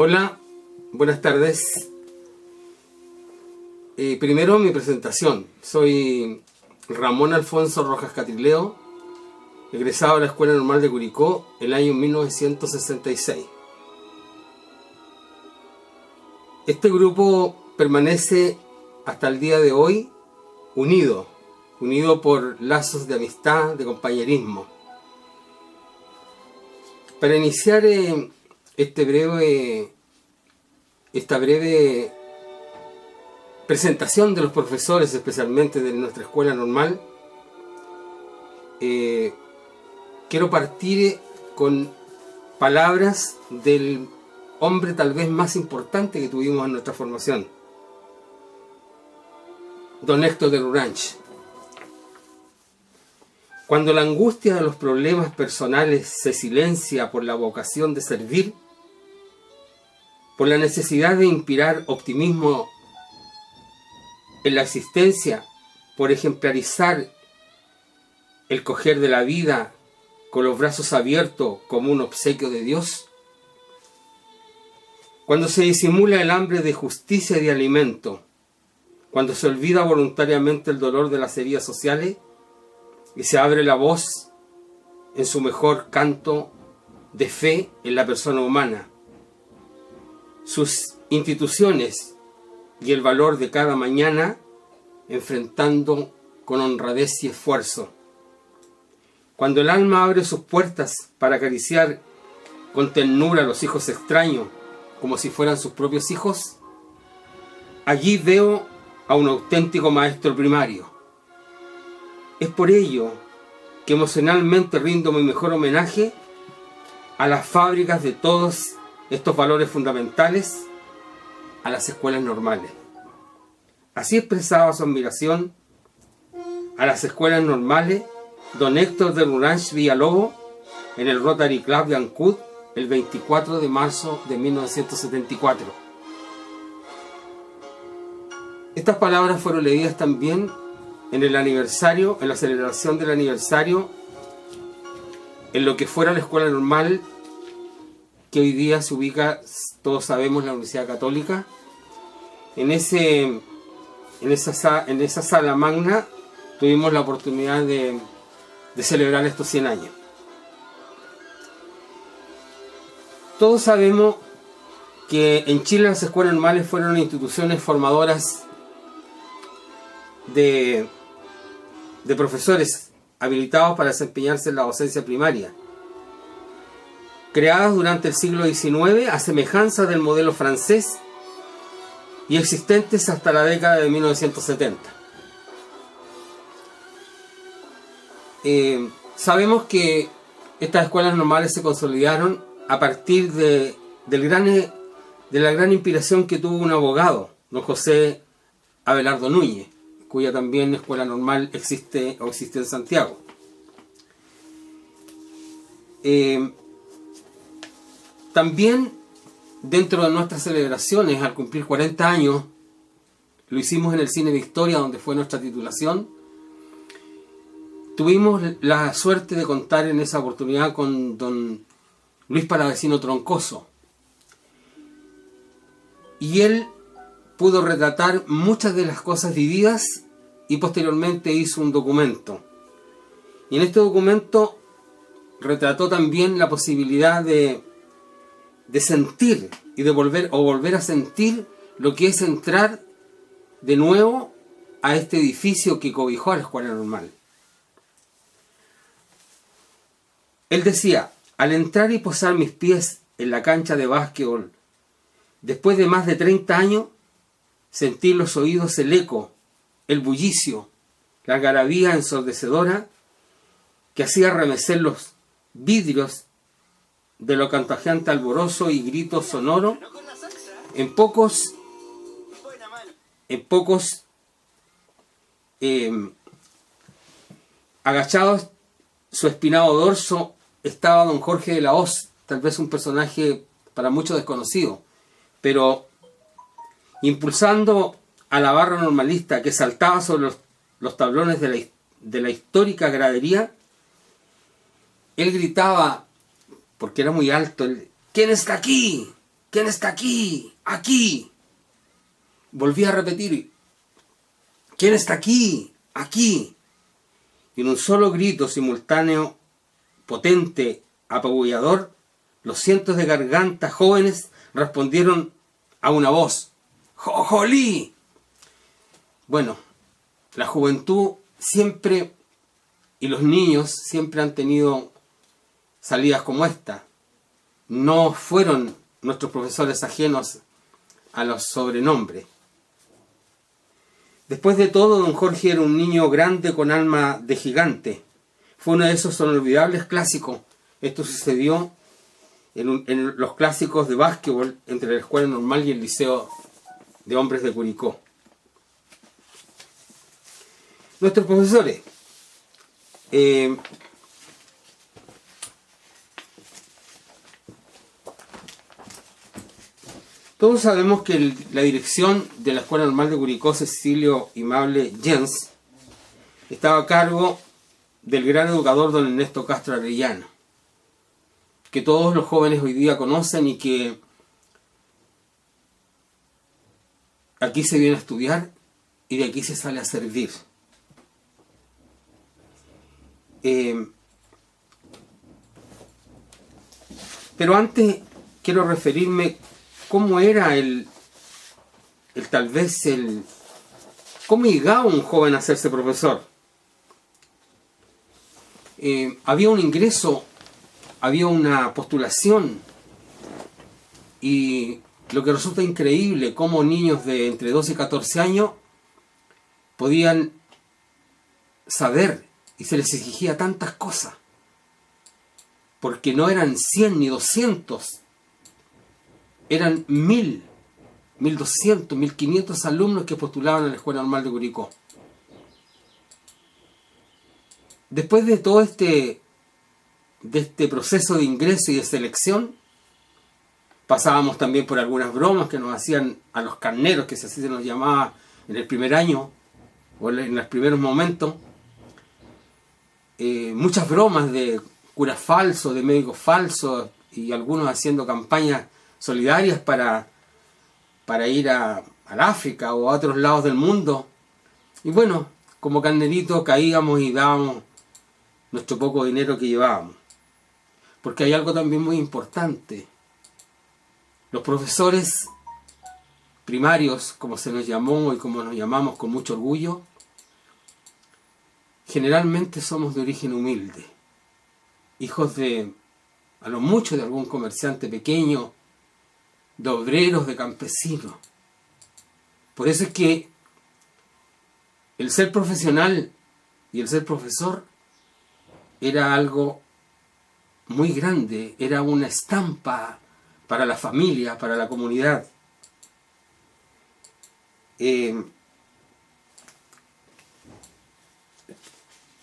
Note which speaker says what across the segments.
Speaker 1: Hola, buenas tardes. Primero mi presentación. Soy Ramón Alfonso Rojas Catrileo, egresado de la Escuela Normal de Curicó el año 1966. Este grupo permanece hasta el día de hoy unido por lazos de amistad, de compañerismo. Para iniciar esta breve presentación de los profesores, especialmente de nuestra escuela normal, quiero partir con palabras del hombre tal vez más importante que tuvimos en nuestra formación, don Héctor de Luranch. Cuando la angustia de los problemas personales se silencia por la vocación de servir, por la necesidad de inspirar optimismo en la existencia, por ejemplarizar el coger de la vida con los brazos abiertos como un obsequio de Dios, cuando se disimula el hambre de justicia y de alimento, cuando se olvida voluntariamente el dolor de las heridas sociales y se abre la voz en su mejor canto de fe en la persona humana, sus instituciones y el valor de cada mañana, enfrentando con honradez y esfuerzo. Cuando el alma abre sus puertas para acariciar con ternura a los hijos extraños, como si fueran sus propios hijos, allí veo a un auténtico maestro primario. Es por ello que emocionalmente rindo mi mejor homenaje a las fábricas de todos estos valores fundamentales, a las escuelas normales. Así expresaba su admiración a las escuelas normales don Héctor de Luranch Villalobos en el Rotary Club de Ancud el 24 de marzo de 1974. Estas palabras fueron leídas también en el aniversario, en la celebración del aniversario, en lo que fuera la escuela normal, que hoy día se ubica, todos sabemos, la Universidad Católica. En esa sala magna tuvimos la oportunidad de celebrar estos 100 años. Todos sabemos que en Chile las escuelas normales fueron instituciones formadoras de profesores habilitados para desempeñarse en la docencia primaria, creadas durante el siglo XIX a semejanza del modelo francés y existentes hasta la década de 1970. Sabemos que estas escuelas normales se consolidaron a partir de la gran inspiración que tuvo un abogado, don José Abelardo Núñez, cuya también escuela normal existe en Santiago. También dentro de nuestras celebraciones, al cumplir 40 años, lo hicimos en el Cine Victoria, donde fue nuestra titulación. Tuvimos la suerte de contar en esa oportunidad con don Luis Palavecino Troncoso. Y él pudo retratar muchas de las cosas vividas y posteriormente hizo un documento. Y en este documento retrató también la posibilidad de sentir y de volver a sentir lo que es entrar de nuevo a este edificio que cobijó a la escuela normal. Él decía: al entrar y posar mis pies en la cancha de básquetbol, después de más de 30 años, sentí en los oídos el eco, el bullicio, la algarabía ensordecedora que hacía remecer los vidrios de lo contagiante alborozo y grito sonoro en pocos agachados su espinado dorso estaba don Jorge de la Hoz, tal vez un personaje para muchos desconocido, pero impulsando a la barra normalista que saltaba sobre los tablones de la histórica gradería, él gritaba, porque era muy alto, ¿quién está aquí? ¿quién está aquí? Aquí. Volví a repetir, ¿quién está aquí? Aquí. Y en un solo grito simultáneo, potente, apabullador, los cientos de gargantas jóvenes respondieron a una voz: ¡Jojolí! Bueno, la juventud siempre y los niños siempre han tenido salidas como esta. No fueron nuestros profesores ajenos a los sobrenombres. Después de todo, don Jorge era un niño grande con alma de gigante. Fue uno de esos inolvidables clásicos. Esto sucedió en los clásicos de básquetbol entre la Escuela Normal y el Liceo de Hombres de Curicó. Nuestros profesores. Todos sabemos que la dirección de la Escuela Normal de Curicó, Cecilio Imable Jens, estaba a cargo del gran educador don Ernesto Castro Arellano, que todos los jóvenes hoy día conocen y que aquí se viene a estudiar y de aquí se sale a servir. Pero antes quiero referirme cómo era cómo llegaba un joven a hacerse profesor. Había un ingreso, había una postulación, y lo que resulta increíble, cómo niños de entre 12 y 14 años podían saber y se les exigía tantas cosas, porque no eran 100 ni 200, eran 1000, 1200, 1500 alumnos que postulaban a la Escuela Normal de Curicó. Después de todo este proceso de ingreso y de selección, pasábamos también por algunas bromas que nos hacían a los carneros, que así se nos llamaba en el primer año o en los primeros momentos. Muchas bromas de curas falsos, de médicos falsos, y algunos haciendo campañas solidarias para ir al África o a otros lados del mundo. Y bueno, como carneritos caíamos y dábamos nuestro poco dinero que llevábamos. Porque hay algo también muy importante. Los profesores primarios, como se nos llamó y como nos llamamos con mucho orgullo, generalmente somos de origen humilde, hijos de, a lo mucho, de algún comerciante pequeño, de obreros, de campesinos. Por eso es que el ser profesional y el ser profesor era algo muy grande, era una estampa para la familia, para la comunidad.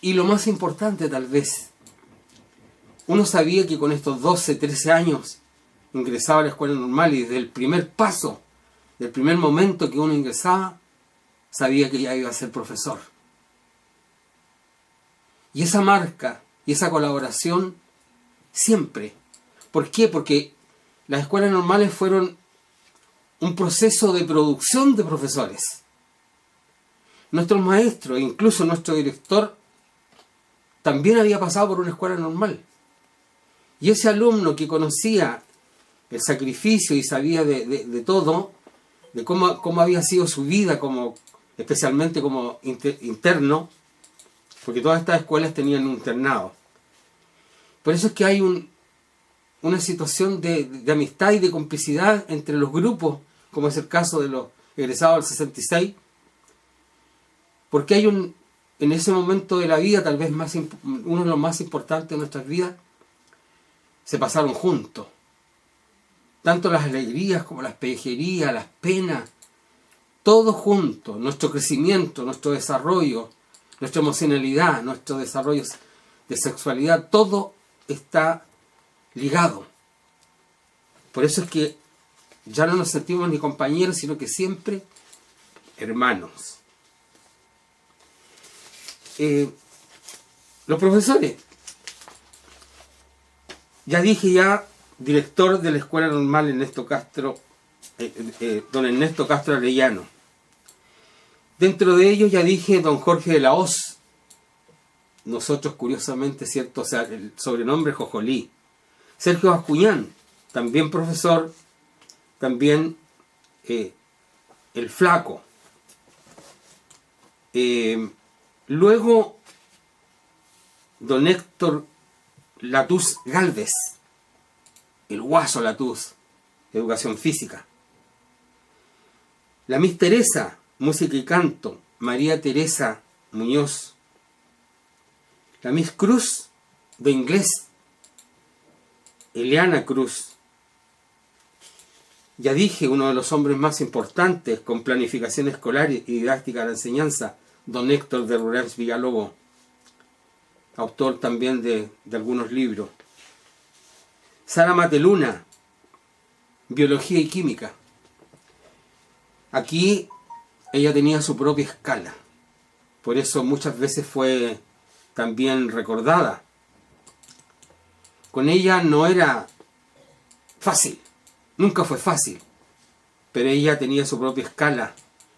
Speaker 1: Y lo más importante, tal vez, uno sabía que con estos 12, 13 años ingresaba a la Escuela Normal, y desde el primer paso, del primer momento que uno ingresaba, sabía que ya iba a ser profesor. Y esa marca y esa colaboración siempre. ¿Por qué? Porque las escuelas normales fueron un proceso de producción de profesores. Nuestros maestros, incluso nuestro director, también había pasado por una escuela normal. Y ese alumno que conocía el sacrificio y sabía de todo, de cómo había sido su vida, especialmente como interno, porque todas estas escuelas tenían un internado. Por eso es que hay una situación de amistad y de complicidad entre los grupos, como es el caso de los egresados del 66, porque hay en ese momento de la vida, tal vez uno de los más importantes de nuestras vidas, se pasaron juntos. Tanto las alegrías como las pellejerías, las penas, todo junto. Nuestro crecimiento, nuestro desarrollo, nuestra emocionalidad, nuestro desarrollo de sexualidad, todo está ligado. Por eso es que ya no nos sentimos ni compañeros, sino que siempre hermanos. Los profesores, ya dije director de la Escuela Normal don Ernesto Castro Arellano. Dentro de ellos ya dije don Jorge de la Hoz, nosotros curiosamente, cierto, o sea, el sobrenombre Jojolí. Sergio Bascuñán, también profesor, también el Flaco. Luego don Héctor Latús Gálvez, el Guaso Latús, educación física. La Miss Teresa, música y canto, María Teresa Muñoz. La Miss Cruz, de inglés, Eliana Cruz. Ya dije, uno de los hombres más importantes con planificación escolar y didáctica de la enseñanza, don Héctor de Rurels Villalobos, autor también de algunos libros. Sara Mateluna, biología y química. Aquí ella tenía su propia escala, por eso muchas veces fue también recordada. Con ella no era fácil, nunca fue fácil, pero ella tenía su propia escala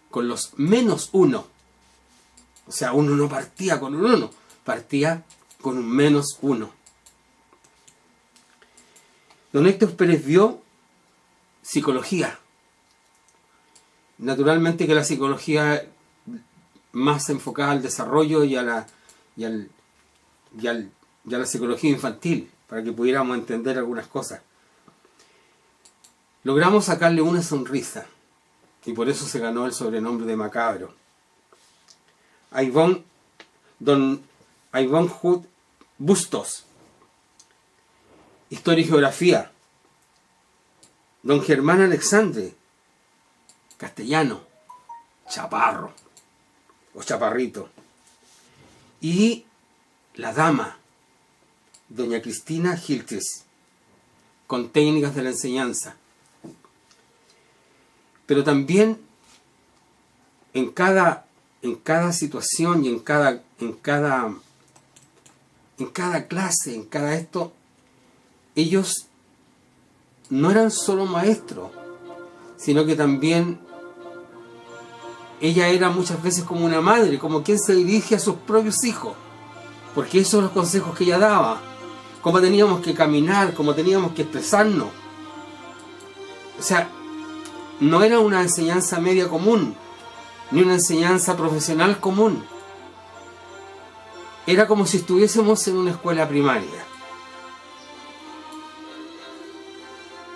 Speaker 1: con los -1. O sea, uno no partía con un 1, partía con un -1. Don Héctor Pérez vio psicología. Naturalmente que la psicología más enfocada al desarrollo y a la psicología infantil, para que pudiéramos entender algunas cosas. Logramos sacarle una sonrisa, y por eso se ganó el sobrenombre de Macabro. Don Ivonne Hood Bustos, historia y geografía. Don Germán Alexandre, castellano, chaparro o chaparrito. Y la dama, doña Cristina Gilchrist, con técnicas de la enseñanza. Pero también en cada situación y en cada clase, en cada esto, ellos no eran solo maestros, sino que también ella era muchas veces como una madre, como quien se dirige a sus propios hijos, porque esos son los consejos que ella daba, cómo teníamos que caminar, cómo teníamos que expresarnos. O sea, no era una enseñanza media común, ni una enseñanza profesional común. Era como si estuviésemos en una escuela primaria.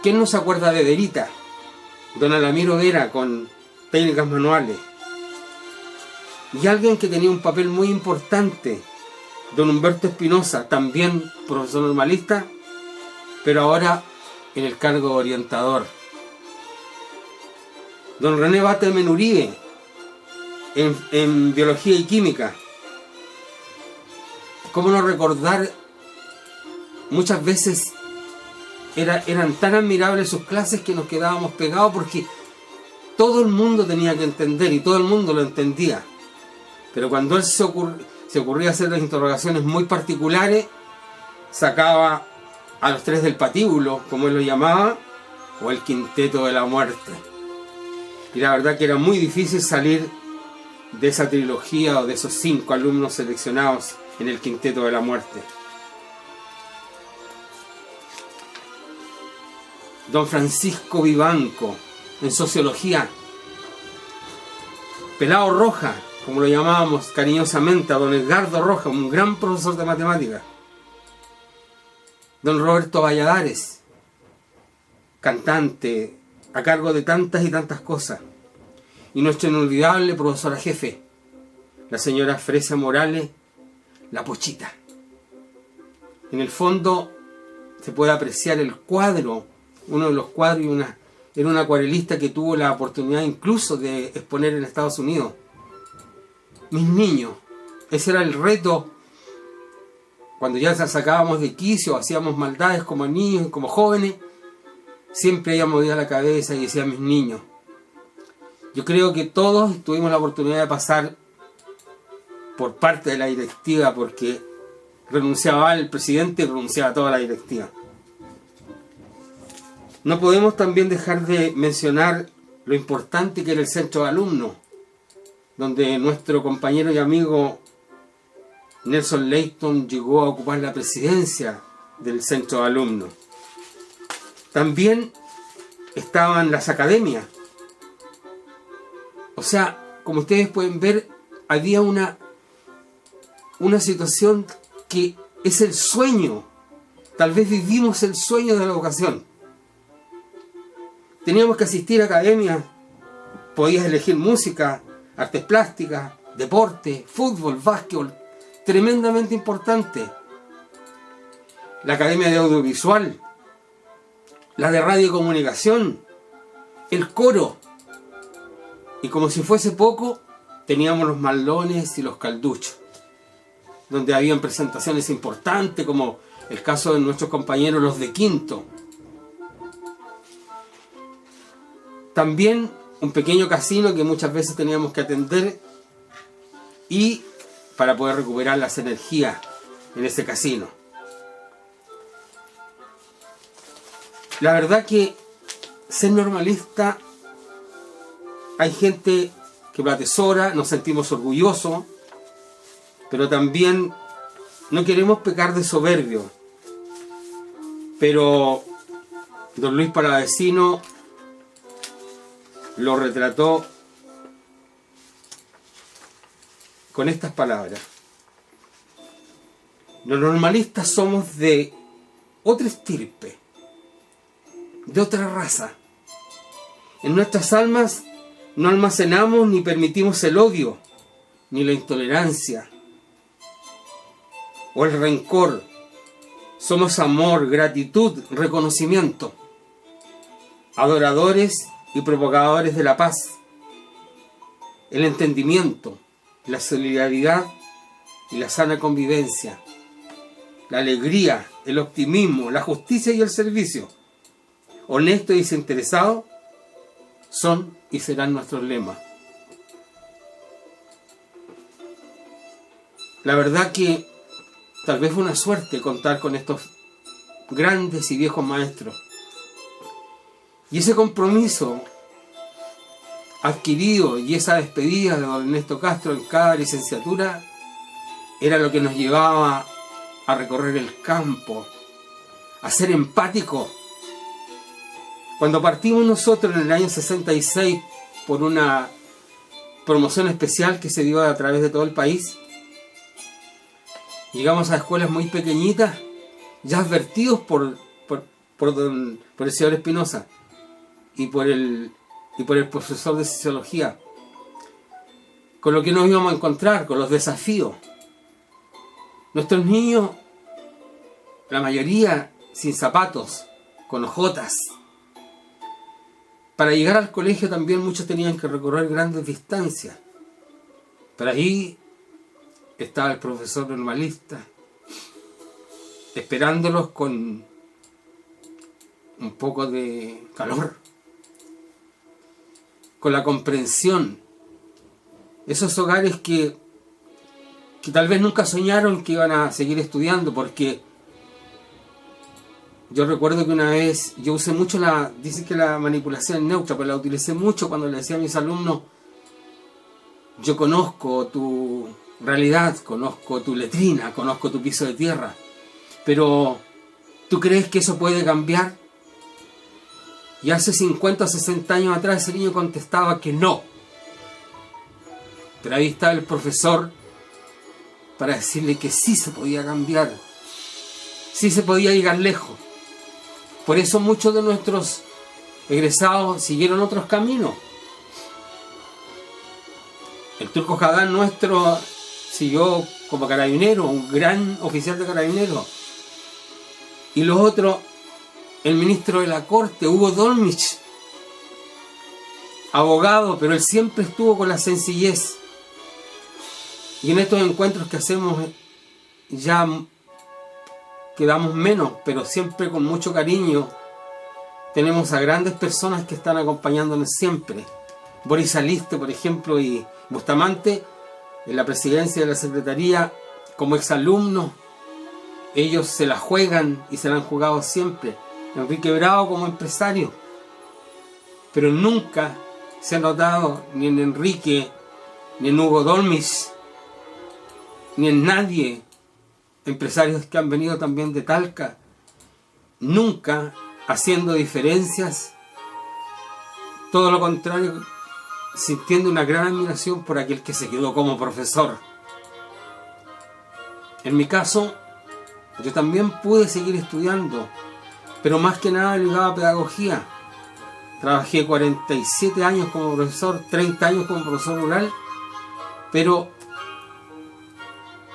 Speaker 1: ¿Quién no se acuerda de Verita? Don Alamiro Vera, con técnicas manuales. Y alguien que tenía un papel muy importante, don Humberto Espinosa, también profesor normalista, pero ahora en el cargo de orientador. Don René Batemen Uribe, en biología y química. ¿Cómo no recordar? Muchas veces eran tan admirables sus clases que nos quedábamos pegados, porque todo el mundo tenía que entender y todo el mundo lo entendía. Pero cuando él se ocurría hacer las interrogaciones muy particulares, sacaba a los 3 del patíbulo, como él lo llamaba, o el quinteto de la muerte. Y la verdad que era muy difícil salir de esa trilogía o de esos 5 alumnos seleccionados en el quinteto de la muerte. Don Francisco Vivanco, en sociología. Pelao Roja, como lo llamábamos cariñosamente, a don Edgardo Roja, un gran profesor de matemáticas. Don Roberto Valladares, cantante, a cargo de tantas y tantas cosas. Y nuestra inolvidable profesora jefe, la señora Fresia Morales, la Pochita. En el fondo se puede apreciar el cuadro, uno de los cuadros, era una acuarelista que tuvo la oportunidad incluso de exponer en Estados Unidos. Mis niños, ese era el reto cuando ya sacábamos de quicio, hacíamos maldades como niños y como jóvenes. Siempre ella movía la cabeza y decía mis niños. Yo creo que todos tuvimos la oportunidad de pasar por parte de la directiva, porque renunciaba el presidente y renunciaba toda la directiva. No podemos también dejar de mencionar lo importante que era el centro de alumnos, donde nuestro compañero y amigo Nelson Leighton llegó a ocupar la presidencia del centro de alumnos. También estaban las academias. O sea, como ustedes pueden ver, había una situación que es el sueño. Tal vez vivimos el sueño de la educación. Teníamos que asistir a academias, podías elegir música, artes plásticas, deporte, fútbol, básquetbol, tremendamente importante. La academia de audiovisual, la de radio y comunicación, el coro. Y como si fuese poco, teníamos los malones y los calduchos, donde habían presentaciones importantes, como el caso de nuestros compañeros los de quinto. También un pequeño casino que muchas veces teníamos que atender y para poder recuperar las energías en ese casino. La verdad que ser normalista, hay gente que lo atesora, nos sentimos orgullosos, pero también no queremos pecar de soberbio. Pero don Luis Palavecino lo retrató con estas palabras: los normalistas somos de otra estirpe, de otra raza. En nuestras almas no almacenamos ni permitimos el odio, ni la intolerancia o el rencor. Somos amor, gratitud, reconocimiento, adoradores y propagadores de la paz, el entendimiento, la solidaridad y la sana convivencia, la alegría, el optimismo, la justicia y el servicio, honesto y desinteresado, son y serán nuestros lemas. La verdad que tal vez fue una suerte contar con estos grandes y viejos maestros. Y ese compromiso adquirido y esa despedida de don Ernesto Castro en cada licenciatura era lo que nos llevaba a recorrer el campo, a ser empáticos. Cuando partimos nosotros en el año 66 por una promoción especial que se dio a través de todo el país, llegamos a escuelas muy pequeñitas, ya advertidos por el señor Espinosa y por el profesor de Sociología, con lo que nos íbamos a encontrar, con los desafíos. Nuestros niños, la mayoría sin zapatos, con ojotas. Para llegar al colegio también muchos tenían que recorrer grandes distancias. Pero ahí estaba el profesor normalista, esperándolos con un poco de calor, con la comprensión. Esos hogares que tal vez nunca soñaron que iban a seguir estudiando, porque yo recuerdo que una vez yo usé mucho dicen que la manipulación es neutra, pero la utilicé mucho cuando le decía a mis alumnos: yo conozco tu realidad, conozco tu letrina, conozco tu piso de tierra, pero ¿tú crees que eso puede cambiar? Y hace 50 o 60 años atrás ese niño contestaba que no. Pero ahí está el profesor para decirle que sí se podía cambiar, sí se podía llegar lejos. Por eso muchos de nuestros egresados siguieron otros caminos. El Turco Jadán nuestro siguió como carabinero, un gran oficial de carabineros. Y los otros, el ministro de la Corte, Hugo Dolmich, abogado, pero él siempre estuvo con la sencillez. Y en estos encuentros que hacemos ya quedamos menos, pero siempre con mucho cariño. Tenemos a grandes personas que están acompañándonos siempre. Boris Aliste, por ejemplo, y Bustamante, en la presidencia de la Secretaría, como exalumnos, ellos se la juegan y se la han jugado siempre Enrique Bravo como empresario, pero nunca se ha notado ni en Enrique, ni en Hugo Dolmis, ni en nadie, empresarios que han venido también de Talca, nunca haciendo diferencias, todo lo contrario, sintiendo una gran admiración por aquel que se quedó como profesor. En mi caso, yo también pude seguir estudiando, pero más que nada ligado a pedagogía. Trabajé 47 años como profesor, 30 años como profesor rural, pero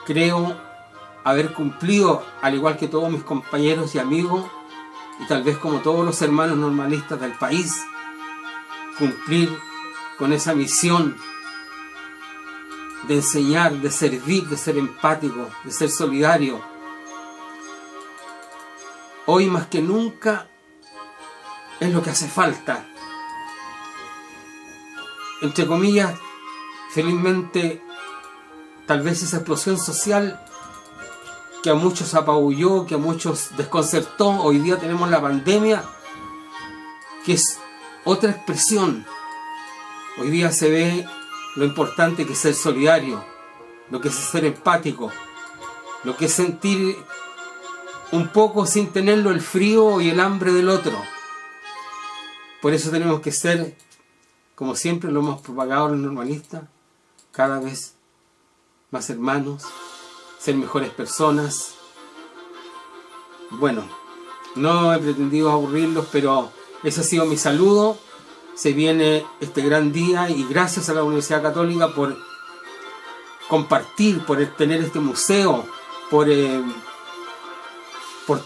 Speaker 1: creo haber cumplido, al igual que todos mis compañeros y amigos, y tal vez como todos los hermanos normalistas del país, cumplir con esa misión de enseñar, de servir, de ser empático, de ser solidario. Hoy más que nunca es lo que hace falta. Entre comillas, felizmente, tal vez esa explosión social que a muchos apabulló, que a muchos desconcertó, hoy día tenemos la pandemia, que es otra expresión. Hoy día se ve lo importante que es ser solidario, lo que es ser empático, lo que es sentir un poco sin tenerlo el frío y el hambre del otro. Por eso tenemos que ser, como siempre lo hemos propagado los normalistas, cada vez más hermanos, ser mejores personas. Bueno, no he pretendido aburrirlos, pero ese ha sido mi saludo. Se viene este gran día y gracias a la Universidad Católica por compartir, por tener este museo, por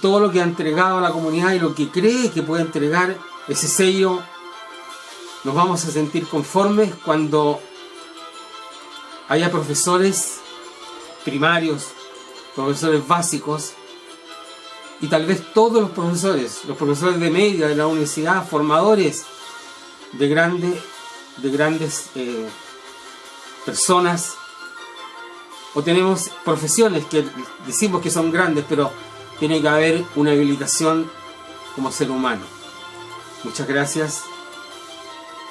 Speaker 1: todo lo que ha entregado a la comunidad y lo que cree que puede entregar ese sello. Nos vamos a sentir conformes cuando haya profesores primarios, profesores básicos y tal vez todos los profesores de media de la universidad, formadores de grandes personas, o tenemos profesiones que decimos que son grandes, pero tiene que haber una habilitación como ser humano. Muchas gracias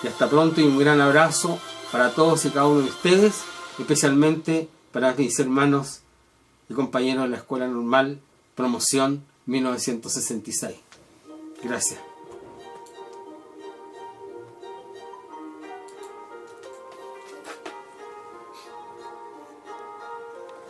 Speaker 1: y hasta pronto, y un gran abrazo para todos y cada uno de ustedes, especialmente para mis hermanos y compañeros de la Escuela Normal Promoción 1966. Gracias.